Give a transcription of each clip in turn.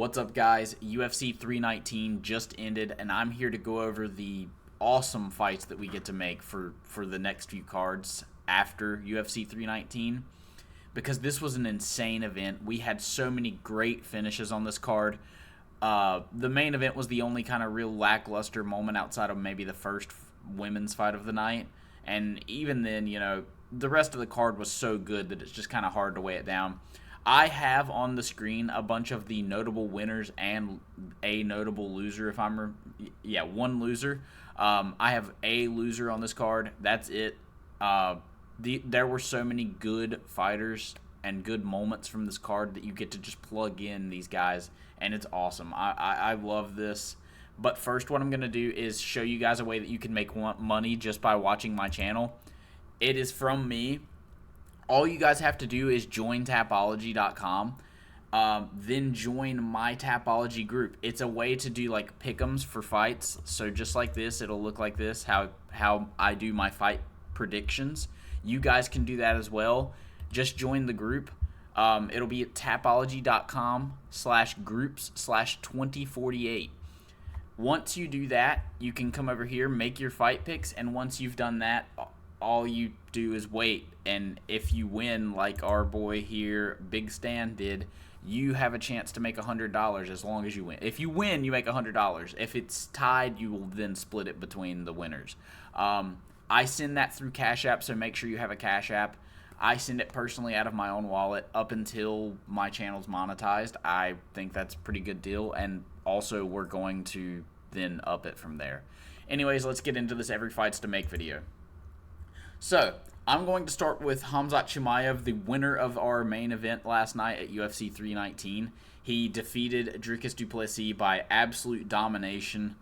What's up, guys? UFC 319 just ended, and I'm here to go over the awesome fights that we get to make for the next few cards after UFC 319, because this was an insane event. We had so many great finishes on this card. The main event was the only kind of real lackluster moment outside of maybe the first women's fight of the night, and even then, the rest of the card was so good that it's just kind of hard to weigh it down. I have on the screen a bunch of the notable winners and a notable loser. One loser. I have a loser on this card. That's it. There were so many good fighters and good moments from this card that you get to just plug in these guys, and it's awesome. I love this. But first, what I'm going to do is show you guys a way that you can make money just by watching my channel. It is from me. All you guys have to do is join Tapology.com, then join my Tapology group. It's a way to do like pick'ems for fights. So just like this, it'll look like this, how I do my fight predictions. You guys can do that as well. Just join the group. It'll be at tapology.com/groups/2048. Once you do that, you can come over here, make your fight picks, and once you've done that, all you do is wait, and if you win like our boy here, Big Stan, did, you have a chance to make $100 as long as you win. If you win, you make $100. If it's tied, you will then split it between the winners. I send that through CashApp, so make sure you have a CashApp. I send it personally out of my own wallet up until my channel's monetized. I think that's a pretty good deal, and also we're going to then up it from there. Anyways, let's get into this every fights to make video. So, I'm going to start with Khamzat Chimaev, the winner of our main event last night at UFC 319. He defeated Dricus du Plessis by absolute domination.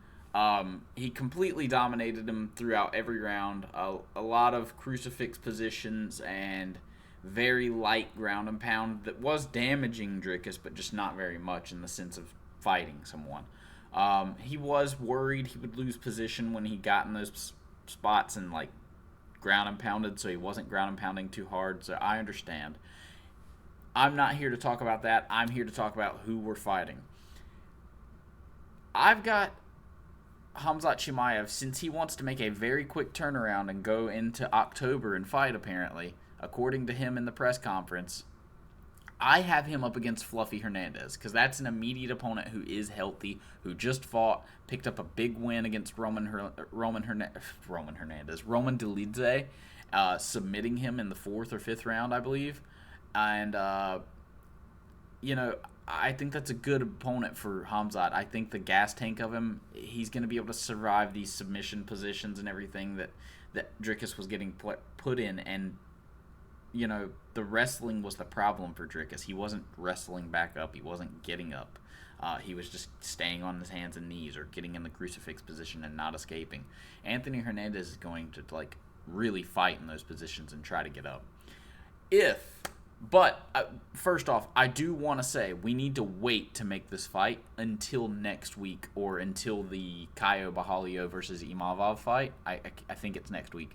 He completely dominated him throughout every round. A lot of crucifix positions and very light ground and pound that was damaging Dricus, but just not very much in the sense of fighting someone. He was worried he would lose position when he got in those spots and ground and pounded, so he wasn't ground and pounding too hard, so I understand. I'm not here to talk about that. I'm here to talk about who we're fighting. I've got Khamzat Chimaev, since he wants to make a very quick turnaround and go into October and fight, apparently, according to him in the press conference. I have him up against Fluffy Hernandez, because that's an immediate opponent who is healthy, who just fought, picked up a big win against Roman Dolidze, submitting him in the 4th or 5th round, I believe. And, I think that's a good opponent for Khamzat. I think the gas tank of him, he's going to be able to survive these submission positions and everything that Dricus was getting put in, and the wrestling was the problem for Dricus. He wasn't wrestling back up. He wasn't getting up. He was just staying on his hands and knees or getting in the crucifix position and not escaping. Anthony Hernandez is going to really fight in those positions and try to get up. First off, I do want to say we need to wait to make this fight until next week, or until the Caio Borralho versus Imavov fight. I think it's next week.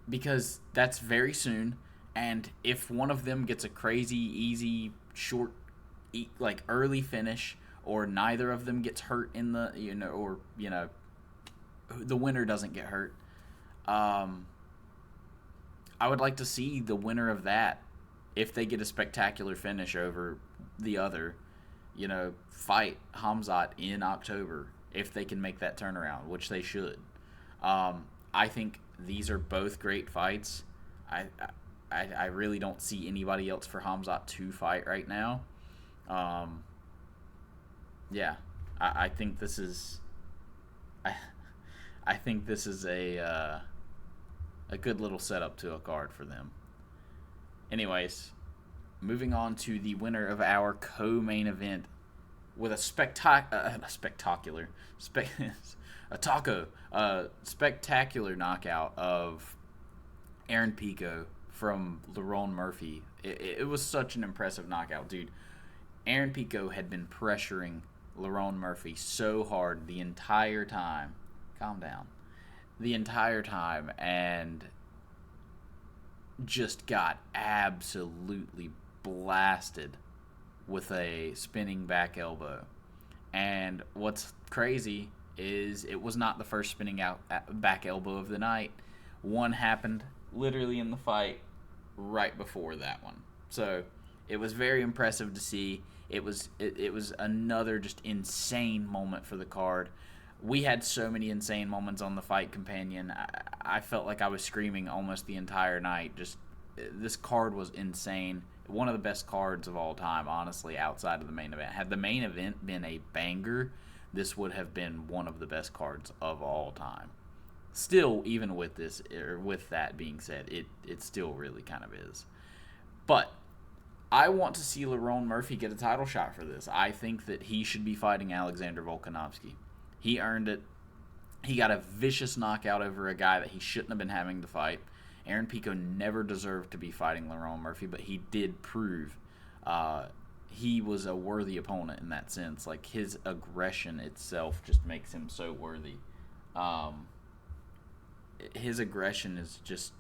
Because that's very soon, and if one of them gets a crazy, easy, short, early finish, or neither of them gets hurt in the, the winner doesn't get hurt, I would like to see the winner of that, if they get a spectacular finish over the other, fight Khamzat in October, if they can make that turnaround, which they should. I think these are both great fights. I really don't see anybody else for Khamzat to fight right now. I think this is I think this is a good little setup to a card for them. Anyways, moving on to the winner of our co-main event with a spectacular knockout of Aaron Pico from Lerone Murphy. It was such an impressive knockout, dude. Aaron Pico had been pressuring Lerone Murphy so hard the entire time. Calm down. The entire time, and just got absolutely blasted with a spinning back elbow. And what's crazy is it was not the first spinning out back elbow of the night. One happened literally in the fight right before that one. So it was very impressive to see. It was another just insane moment for the card. We had so many insane moments on the Fight Companion. I felt like I was screaming almost the entire night. Just this card was insane. One of the best cards of all time, honestly, outside of the main event. Had the main event been a banger, this would have been one of the best cards of all time. Still, even with this, or with that being said, it still really kind of is. But I want to see Lerone Murphy get a title shot for this. I think that he should be fighting Alexander Volkanovski. He earned it. He got a vicious knockout over a guy that he shouldn't have been having to fight. Aaron Pico never deserved to be fighting Lerone Murphy, but he did prove he was a worthy opponent in that sense. Like, his aggression itself just makes him so worthy. His aggression is just,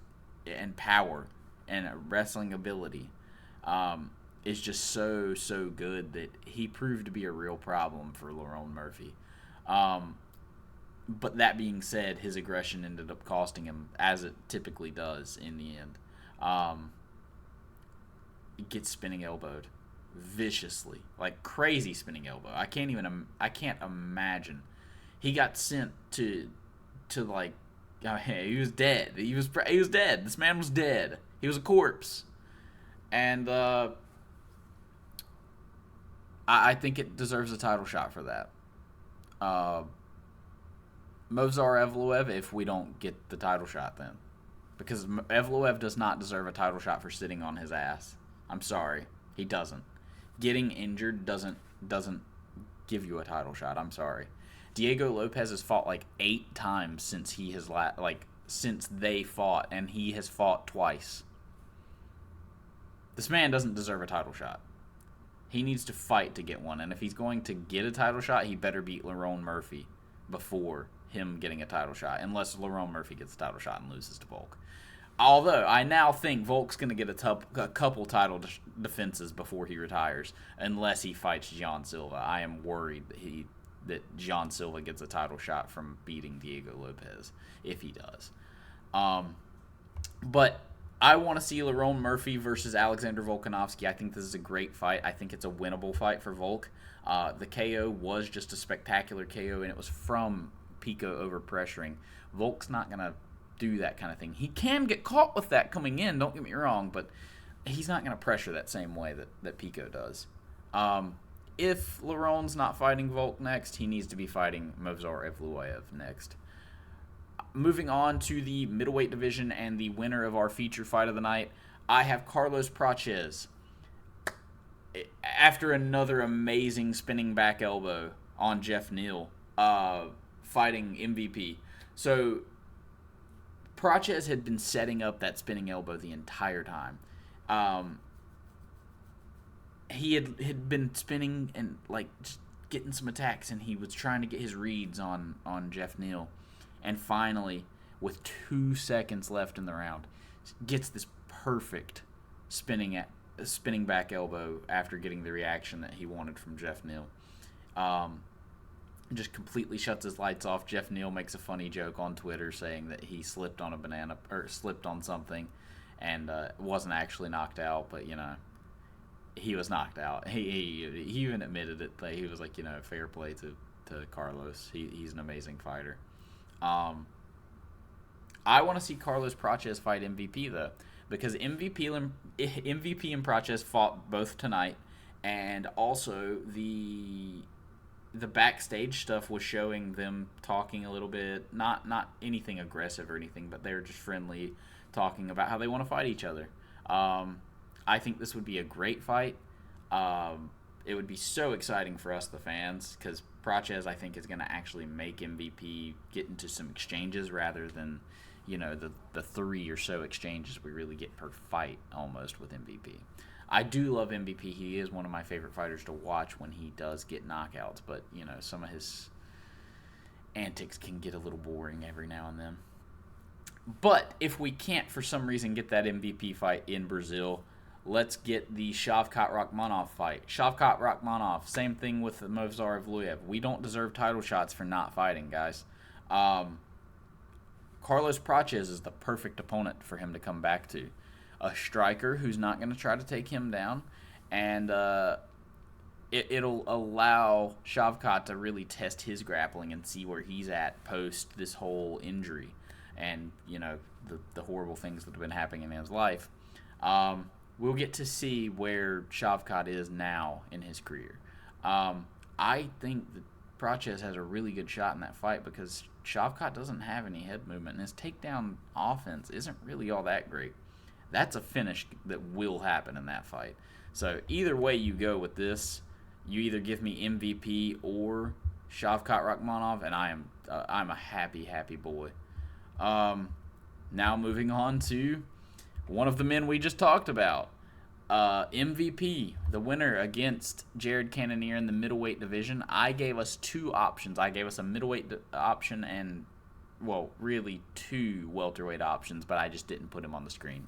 and power and wrestling ability is just so good that he proved to be a real problem for Lerone Murphy. But that being said, his aggression ended up costing him, as it typically does in the end. He gets spinning elbowed viciously, like crazy spinning elbow. I can't imagine. He got sent to like, he was dead. He was dead. This man was dead. He was a corpse. And I think it deserves a title shot for that. Movsar Evloev, if we don't get the title shot then. Because Evloev does not deserve a title shot for sitting on his ass. I'm sorry. He doesn't. Getting injured doesn't give you a title shot. I'm sorry. Diego Lopez has fought like 8 times since he has since they fought, and he has fought twice. This man doesn't deserve a title shot. He needs to fight to get one, and if he's going to get a title shot, he better beat Lerone Murphy before him getting a title shot, unless Lerone Murphy gets a title shot and loses to Volk. Although, I now think Volk's going to get a couple title defenses before he retires, unless he fights Gian Silva. I am worried that Gian Silva gets a title shot from beating Diego Lopez, if he does. But I want to see Lerone Murphy versus Alexander Volkanovski. I think this is a great fight. I think it's a winnable fight for Volk. The KO was just a spectacular KO, and it was from Pico over pressuring. Volk's not going to do that kind of thing. He can get caught with that coming in, don't get me wrong, but he's not going to pressure that same way that Pico does. If Lerone's not fighting Volk next, he needs to be fighting Movsar Evloev next. Moving on to the middleweight division and the winner of our feature fight of the night, I have Carlos Prates. After another amazing spinning back elbow on Jeff Neal, fighting MVP. So Prates had been setting up that spinning elbow the entire time. He had been spinning and like just getting some attacks, and he was trying to get his reads on Jeff Neal. And finally, with 2 seconds left in the round, gets this perfect spinning back elbow after getting the reaction that he wanted from Jeff Neal. Just completely shuts his lights off. Jeff Neal makes a funny joke on Twitter saying that he slipped on a banana or slipped on something and wasn't actually knocked out, but he was knocked out. He even admitted it. But he was like, fair play to Carlos. He's an amazing fighter. I want to see Carlos Prates fight MVP though, because MVP and Prates fought both tonight, and also the backstage stuff was showing them talking a little bit, not anything aggressive or anything, but they were just friendly, talking about how they want to fight each other. I think this would be a great fight. It would be so exciting for us, the fans, because Prates, I think, is going to actually make MVP get into some exchanges rather than, the 3 or so exchanges we really get per fight almost with MVP. I do love MVP. He is one of my favorite fighters to watch when he does get knockouts, but, some of his antics can get a little boring every now and then. But if we can't, for some reason, get that MVP fight in Brazil, let's get the Shavkat Rakhmonov fight. Shavkat Rakhmonov, same thing with Movsar Evloev. We don't deserve title shots for not fighting, guys. Carlos Prates is the perfect opponent for him to come back to. A striker who's not going to try to take him down, and it'll allow Shavkat to really test his grappling and see where he's at post this whole injury and, the horrible things that have been happening in his life. We'll get to see where Shavkat is now in his career. I think that Prates has a really good shot in that fight because Shavkat doesn't have any head movement, and his takedown offense isn't really all that great. That's a finish that will happen in that fight. So either way you go with this, you either give me MVP or Shavkat Rakhmonov, and I'm a happy boy. Now moving on to one of the men we just talked about, MVP, the winner against Jared Cannonier in the middleweight division. I gave us two options. I gave us a middleweight option and, really two welterweight options, but I just didn't put him on the screen.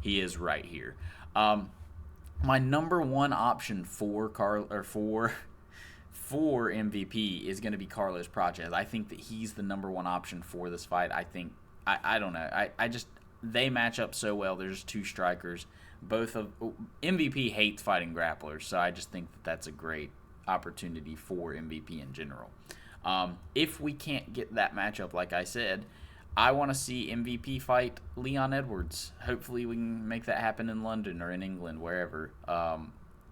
He is right here. My number one option for MVP is going to be Carlos Prates. I think that he's the number one option for this fight. I don't know. They match up so well. There's two strikers. MVP hates fighting grapplers, so I just think that that's a great opportunity for MVP in general. If we can't get that matchup, like I said, I want to see MVP fight Leon Edwards. Hopefully we can make that happen in London or in England, wherever.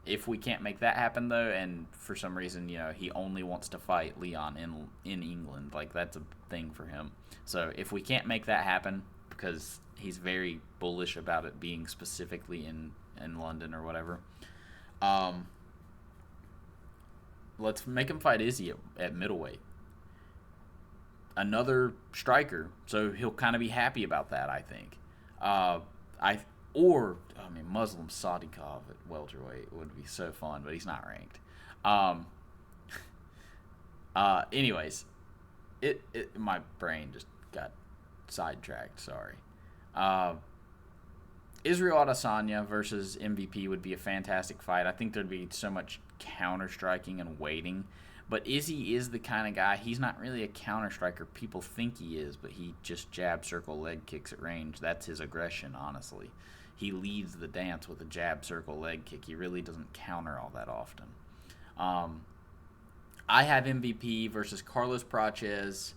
If we can't make that happen, though, and for some reason, he only wants to fight Leon in England, that's a thing for him. So if we can't make that happen, because he's very bullish about it being specifically in London or whatever, let's make him fight Izzy at middleweight. Another striker, so he'll kind of be happy about that, I think. Muslim Sadikov at welterweight would be so fun, but he's not ranked. Anyways, my brain just got sidetracked. Sorry. Israel Adesanya versus MVP would be a fantastic fight. I think there'd be so much counter striking and waiting. But Izzy is the kind of guy, he's not really a counter striker. People think he is, but he just jab, circle, leg kicks at range. That's his aggression, honestly. He leads the dance with a jab, circle, leg kick. He really doesn't counter all that often. I have MVP versus Carlos Prates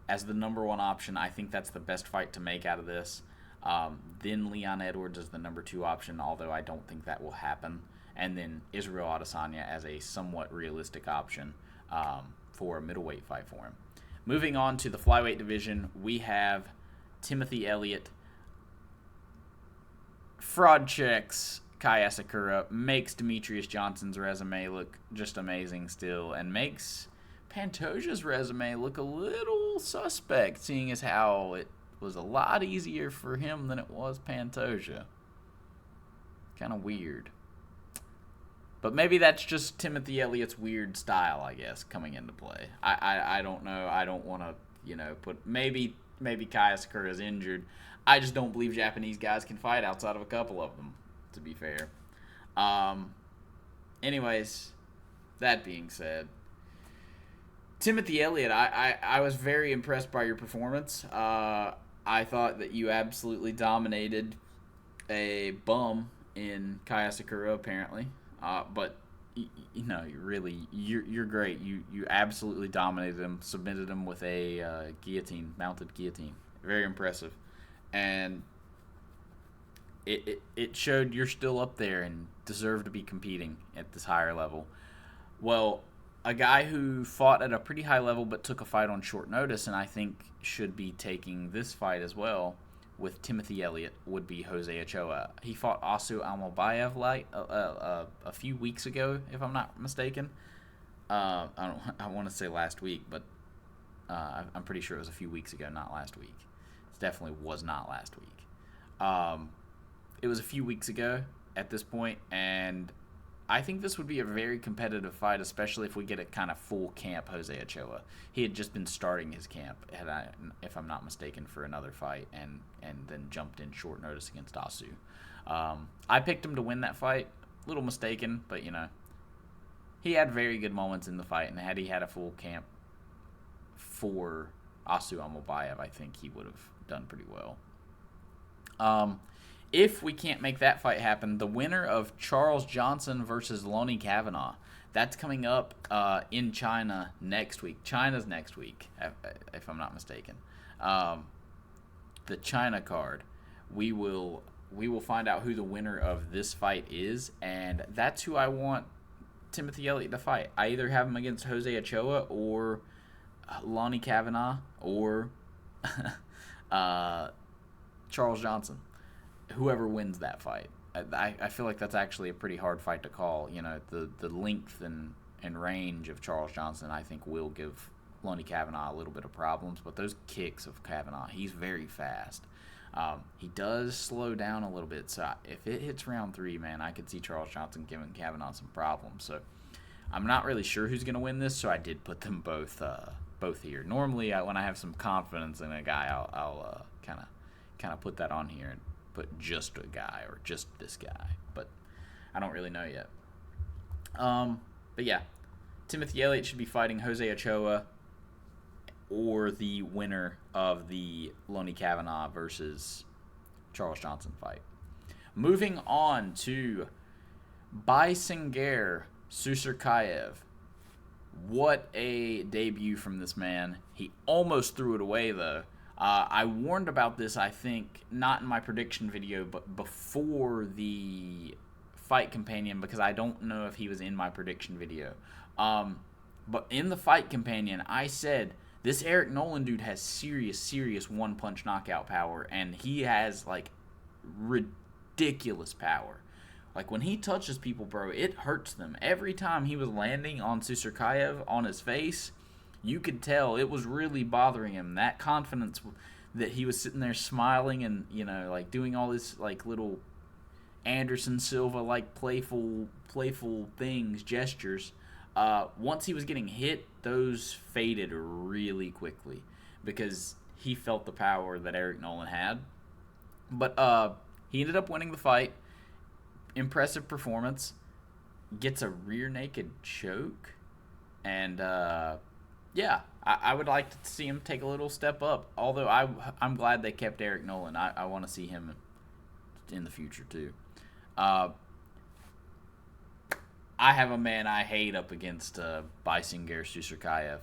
as the number one option. I think that's the best fight to make out of this. Then Leon Edwards is the number two option, although I don't think that will happen. And then Israel Adesanya as a somewhat realistic option for a middleweight fight for him. Moving on to the flyweight division, we have Timothy Elliott. Fraud checks Kai Asakura, makes Demetrius Johnson's resume look just amazing still, and makes Pantoja's resume look a little suspect, seeing as how it was a lot easier for him than it was Pantoja. Kind of weird. But maybe that's just Timothy Elliott's weird style, I guess, coming into play. I don't know. I don't want to, put... Maybe Kai Asakura is injured. I just don't believe Japanese guys can fight outside of a couple of them, to be fair. Anyways, that being said, Timothy Elliott, I was very impressed by your performance. I thought that you absolutely dominated a bum in Kai Asakura, apparently. But you're great. You absolutely dominated him, submitted him with a mounted guillotine. Very impressive, and it showed you're still up there and deserve to be competing at this higher level. Well, a guy who fought at a pretty high level but took a fight on short notice, and I think should be taking this fight as well with Timothy Elliott, would be Jose Ochoa. He fought Asu Almobayev a few weeks ago, if I'm not mistaken. I want to say last week, but I'm pretty sure it was a few weeks ago, not last week. It definitely was not last week. It was a few weeks ago at this point, and I think this would be a very competitive fight, especially if we get a kind of full camp Jose Ochoa. He had just been starting his camp, if I'm not mistaken, for another fight, and then jumped in short notice against Asu. I picked him to win that fight. A little mistaken, but, he had very good moments in the fight, and had he had a full camp for Asu Amobayev, I think he would have done pretty well. If we can't make that fight happen, the winner of Charles Johnson versus Lonnie Kavanaugh, that's coming up in China next week. China's next week, if I'm not mistaken. The China card. We will find out who the winner of this fight is, and that's who I want Timothy Elliott to fight. I either have him against Jose Ochoa or Lonnie Kavanaugh or Charles Johnson. Whoever wins that fight. I feel like that's actually a pretty hard fight to call. The length and range of Charles Johnson, I think, will give Lonnie Kavanaugh a little bit of problems. But those kicks of Kavanaugh, he's very fast. He does slow down a little bit. So if it hits round 3, man, I could see Charles Johnson giving Kavanaugh some problems. So I'm not really sure who's going to win this, so I did put them both here. Normally, when I have some confidence in a guy, I'll kind of put that on here and put just a guy or just this guy. But I don't really know yet. But yeah, Timothy Elliott should be fighting Jose Ochoa or the winner of the Lonnie Kavanaugh versus Charles Johnson fight. Moving on to Bissair Suskayev. What a debut from this man. He almost threw it away, though. I warned about this, I think, not in my prediction video, but before the fight companion, because I don't know if he was in my prediction video. But in the fight companion, I said, this Eric Nolan dude has serious one-punch knockout power, and he has, ridiculous power. When he touches people, bro, it hurts them. Every time he was landing on Suskayev on his face, you could tell it was really bothering him. That confidence that he was sitting there smiling and, doing all this, little Anderson Silva, playful things, gestures. Once he was getting hit, those faded really quickly because he felt the power that Eric Nolan had. But he ended up winning the fight. Impressive performance. Gets a rear naked choke. And, yeah, I would like to see him take a little step up. Although I'm glad they kept Eric Nolan. I want to see him in the future, too. I have a man I hate up against Bissair Suskayev.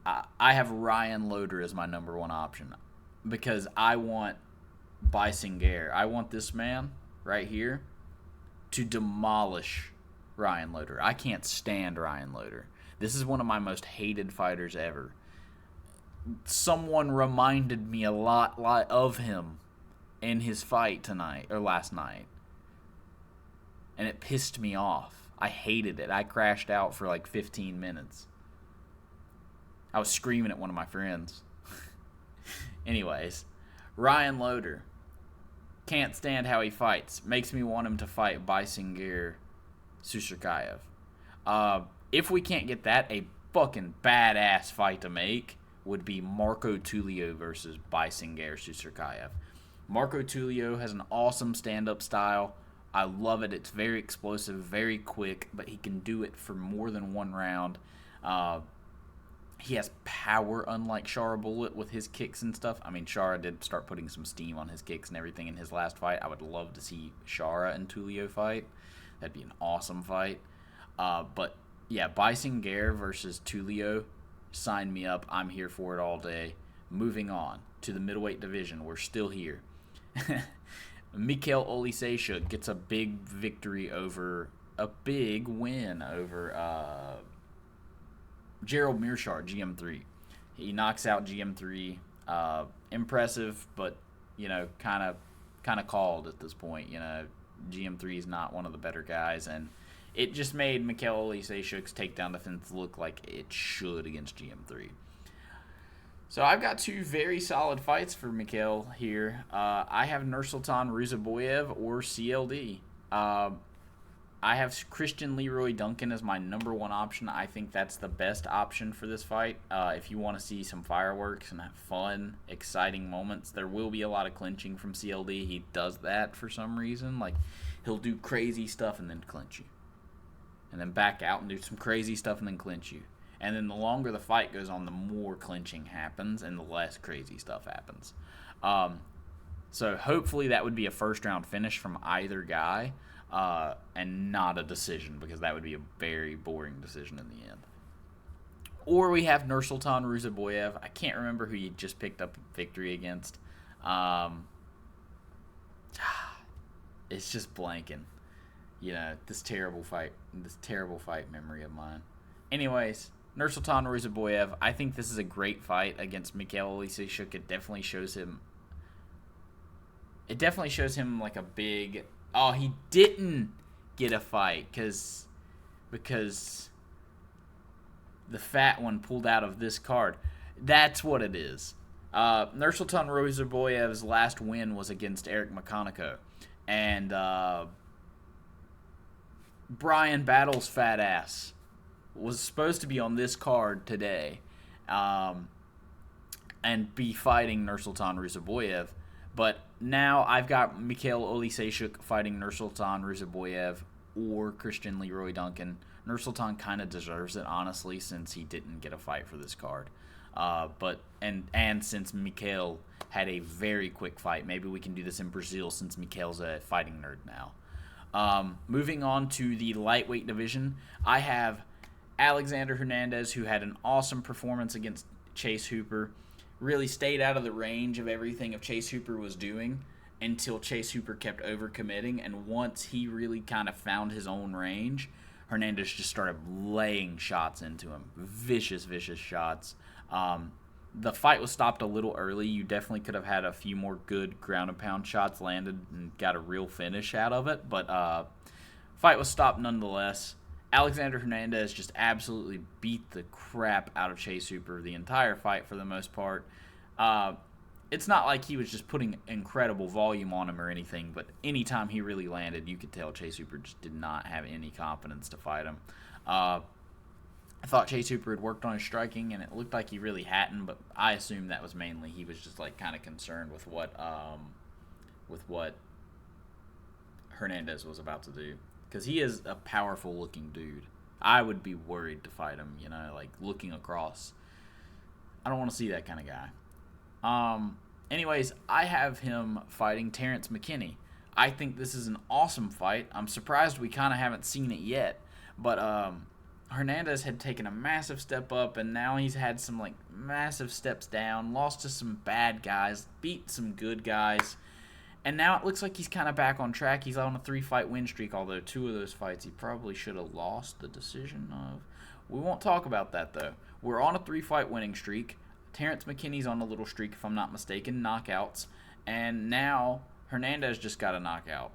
I have Ryan Loder as my number one option because I want Bissair. I want this man right here to demolish Ryan Loder. I can't stand Ryan Loder. This is one of my most hated fighters ever. Someone reminded me a lot of him in his fight last night. And it pissed me off. I hated it. I crashed out for 15 minutes. I was screaming at one of my friends. Anyways, Ryan Loder. Can't stand how he fights. Makes me want him to fight Bissair Suskayev. If we can't get that, a fucking badass fight to make would be Marco Tulio versus Bissair Suskayev. Marco Tulio has an awesome stand-up style. I love it. It's very explosive, very quick, but he can do it for more than one round. He has power, unlike Shara Bullet with his kicks and stuff. I mean, Shara did start putting some steam on his kicks and everything in his last fight. I would love to see Shara and Tulio fight. That'd be an awesome fight. But, yeah, Bissair versus Tulio, sign me up. I'm here for it all day. Moving on to the middleweight division. We're still here. Mikuel Olisha gets a big win over Gerald Meerschaert, GM3. He knocks out GM3. Impressive, but kind of called at this point. GM3 is not one of the better guys, and it just made Mikuel Olisha's takedown defense look like it should against GM3. So I've got two very solid fights for Mikuel here. I have Nursultan Ruziboyev or CLD. I have Christian Leroy Duncan as my number one option. I think that's the best option for this fight. If you want to see some fireworks and have fun, exciting moments, there will be a lot of clinching from CLD. He does that for some reason. Like, he'll do crazy stuff and then clinch you. And then back out and do some crazy stuff and then clinch you. And then the longer the fight goes on, the more clinching happens and the less crazy stuff happens. So hopefully that would be a first-round finish from either guy. And not a decision, because that would be a very boring decision in the end. Or we have Nursultan Ruziboyev. I can't remember who you just picked up victory against. It's just blanking. This terrible fight memory of mine. Anyways, Nursultan Ruziboyev, I think this is a great fight against Mikuel Olisha. It definitely shows him like a big... Oh, he didn't get a fight because the fat one pulled out of this card. That's what it is. Nursultan Ruziboyev's last win was against Eric McConaughey. And Brian Battle's fat ass was supposed to be on this card today and be fighting Nursultan Ruziboyev. But now I've got Mikuel Olisha fighting Nursultan Ruziboyev or Christian Leroy Duncan. Nursultan kind of deserves it, honestly, since he didn't get a fight for this card. But since Mikuel had a very quick fight, maybe we can do this in Brazil since Mikuel's a fighting nerd now. Moving on to the lightweight division, I have Alexander Hernandez, who had an awesome performance against Chase Hooper. Really stayed out of the range of everything of Chase Hooper was doing until Chase Hooper kept overcommitting, and once he really kind of found his own range, Hernandez just started laying shots into him. Vicious shots. The fight was stopped a little early. You definitely could have had a few more good ground and pound shots landed and got a real finish out of it, but fight was stopped nonetheless. Alexander Hernandez just absolutely beat the crap out of Chase Hooper the entire fight for the most part. It's not like he was just putting incredible volume on him or anything, but anytime he really landed, you could tell Chase Hooper just did not have any confidence to fight him. I thought Chase Hooper had worked on his striking, and it looked like he really hadn't, but I assume that was mainly he was just like kind of concerned with what Hernandez was about to do. Because he is a powerful-looking dude. I would be worried to fight him, like looking across. I don't want to see that kind of guy. Anyways, I have him fighting Terrence McKinney. I think this is an awesome fight. I'm surprised we kind of haven't seen it yet. But Hernandez had taken a massive step up, and now he's had some massive steps down, lost to some bad guys, beat some good guys. And now it looks like he's kind of back on track. He's on a 3-fight win streak, although 2 of those fights he probably should have lost the decision of. We won't talk about that, though. We're on a 3-fight winning streak. Terrence McKinney's on a little streak, if I'm not mistaken, knockouts. And now Hernandez just got a knockout.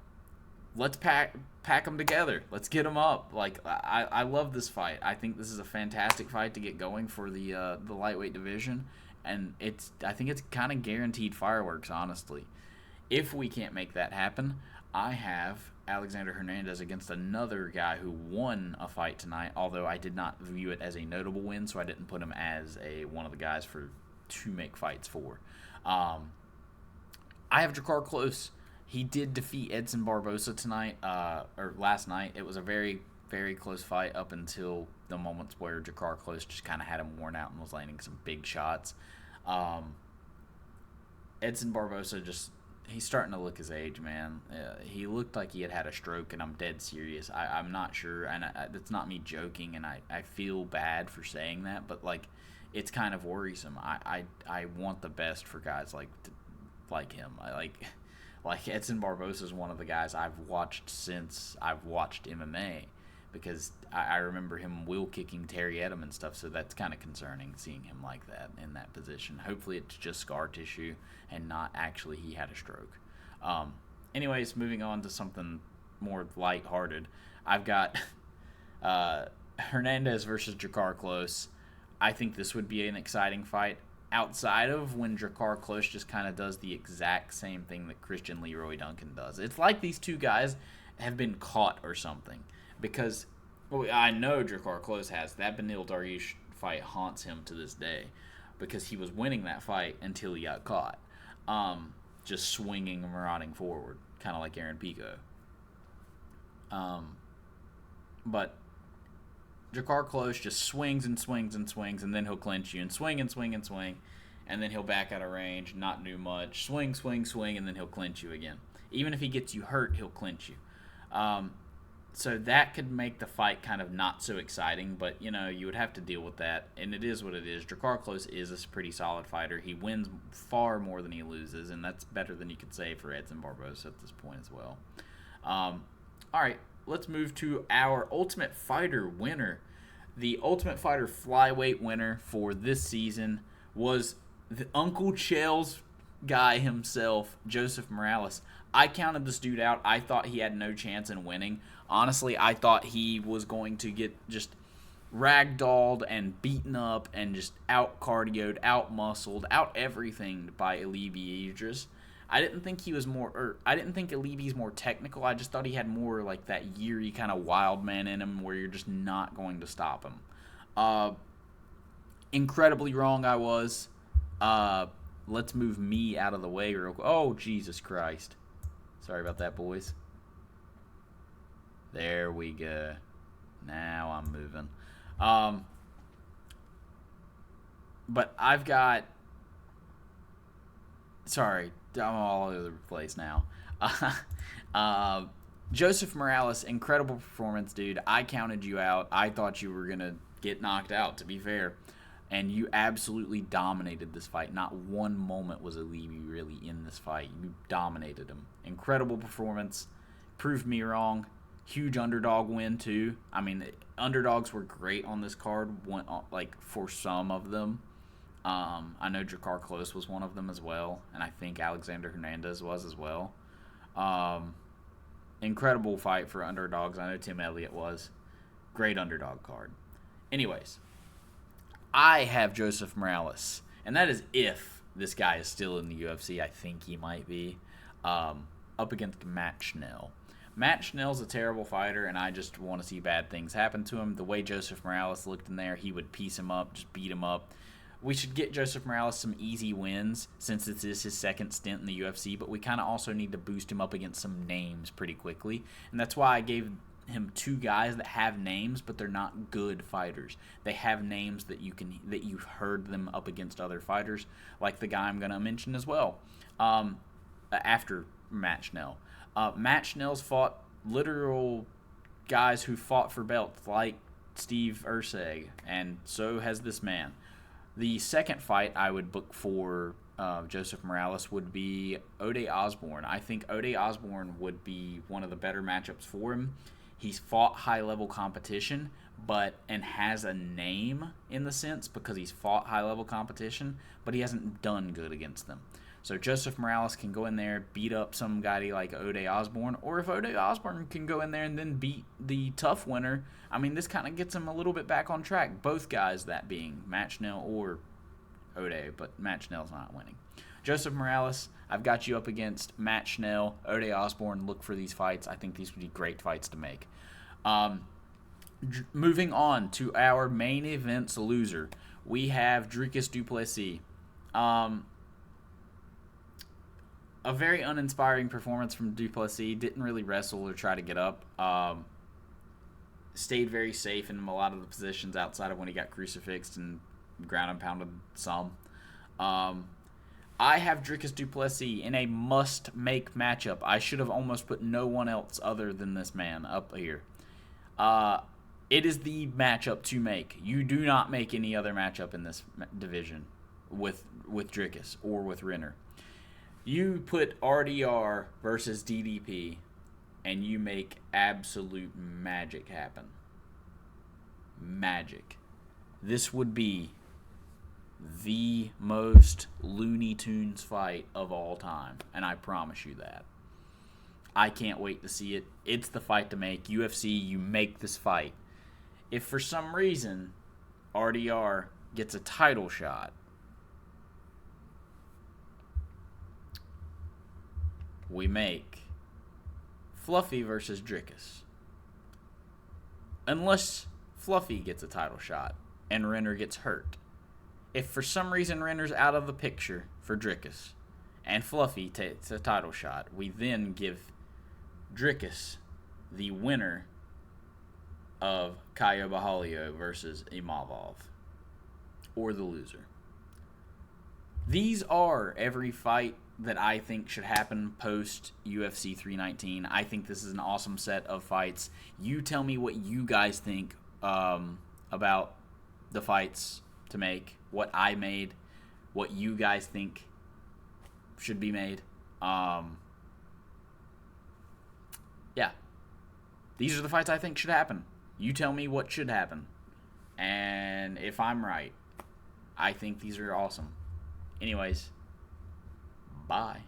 Let's pack them together. Let's get them up. I love this fight. I think this is a fantastic fight to get going for the lightweight division. And I think it's kind of guaranteed fireworks, honestly. If we can't make that happen, I have Alexander Hernandez against another guy who won a fight tonight, although I did not view it as a notable win, so I didn't put him as one of the guys to make fights for. I have Drakkar Klose. He did defeat Edson Barbosa tonight, or last night. It was a very, very close fight up until the moments where Drakkar Klose just kind of had him worn out and was landing some big shots. Edson Barbosa he's starting to look his age, man. He looked like he had a stroke, and I'm dead serious. I'm not sure, and it's not me joking, and I feel bad for saying that, but it's kind of worrisome. I want the best for guys like him. Like Edson Barbosa is one of the guys I've watched since I've watched MMA, because I remember him wheel kicking Terry Edom and stuff, so that's kind of concerning seeing him like that in that position. Hopefully it's just scar tissue and not actually he had a stroke. Anyways, moving on to something more lighthearted. I've got Hernandez versus Drakkar Klose. I think this would be an exciting fight outside of when Drakkar Klose just kind of does the exact same thing that Christian Leroy Duncan does. It's like these two guys have been caught or something. Because I know Drakkar Klose has. That Beneil Dariush fight haunts him to this day because he was winning that fight until he got caught. Just swinging and marauding forward, kind of like Aaron Pico. But Drakkar Klose just swings and swings and swings, and then he'll clinch you, and swing and swing and swing, and then he'll back out of range, not do much, swing, swing, swing, and then he'll clinch you again. Even if he gets you hurt, he'll clinch you. So that could make the fight kind of not so exciting, but, you would have to deal with that, and it is what it is. Drakkar Klose is a pretty solid fighter. He wins far more than he loses, and that's better than you could say for Edson Barboza at this point as well. All right, let's move to our Ultimate Fighter winner. The Ultimate Fighter flyweight winner for this season was the Uncle Chael's guy himself, Joseph Morales. I counted this dude out. I thought he had no chance in winning. Honestly, I thought he was going to get just ragdolled and beaten up and just out-cardioed, out-muscled, out-everything by Alibi Idris. I didn't think Alibi's more technical. I just thought he had more like that yeary kind of wild man in him where you're just not going to stop him. Incredibly wrong I was. Let's move me out of the way real quick. Oh, Jesus Christ. Sorry about that, boys. There we go. Now I'm moving. But I've got... Sorry, I'm all over the place now. Joseph Morales, incredible performance, dude. I counted you out. I thought you were going to get knocked out, to be fair. And you absolutely dominated this fight. Not one moment was Alibi really in this fight. You dominated him. Incredible performance. Proved me wrong. Huge underdog win, too. I mean, underdogs were great on this card, for some of them. I know Drakkar Klose was one of them as well, and I think Alexander Hernandez was as well. Incredible fight for underdogs. I know Tim Elliott was. Great underdog card. Anyways, I have Joseph Morales, and that is if this guy is still in the UFC. I think he might be. Up against Matt Schnell. Matt Schnell's a terrible fighter, and I just want to see bad things happen to him. The way Joseph Morales looked in there, he would piece him up, just beat him up. We should get Joseph Morales some easy wins since this is his second stint in the UFC, but we kind of also need to boost him up against some names pretty quickly. And that's why I gave him two guys that have names, but they're not good fighters. They have names that you've heard them up against other fighters, like the guy I'm going to mention as well after Matt Schnell. Matt Schnell's fought literal guys who fought for belts, like Steve Erceg, and so has this man. The second fight I would book for Joseph Morales would be Ode Osborne. I think Ode Osborne would be one of the better matchups for him. He's fought high-level competition, and has a name in the sense because he's fought high-level competition, but he hasn't done good against them. So Joseph Morales can go in there, beat up some guy like Ode Osborne, or if Ode Osborne can go in there and then beat the tough winner, I mean, this kind of gets him a little bit back on track. Both guys, that being Matt Schnell or Ode, but Matt Schnell's not winning. Joseph Morales, I've got you up against Matt Schnell, Ode Osborne. Look for these fights. I think these would be great fights to make. Moving on to our main event's loser, we have Dricus du Plessis. A very uninspiring performance from du Plessis. Didn't really wrestle or try to get up. Stayed very safe in a lot of the positions outside of when he got crucifixed and ground and pounded some. I have Dricus du Plessis in a must-make matchup. I should have almost put no one else other than this man up here. It is the matchup to make. You do not make any other matchup in this division with Dricus or with Renner. You put RDR versus DDP, and you make absolute magic happen. Magic. This would be the most Looney Tunes fight of all time, and I promise you that. I can't wait to see it. It's the fight to make. UFC, you make this fight. If for some reason RDR gets a title shot, we make Fluffy versus Dricus. Unless Fluffy gets a title shot and Renner gets hurt. If for some reason Renner's out of the picture for Dricus and Fluffy takes a title shot, we then give Dricus the winner of Caio Borralho versus Imavov, or the loser. These are every fight that I think should happen post UFC 319. I think this is an awesome set of fights. You tell me what you guys think about the fights to make, what I made, what you guys think should be made. Yeah. These are the fights I think should happen. You tell me what should happen. And if I'm right, I think these are awesome. Anyways, bye.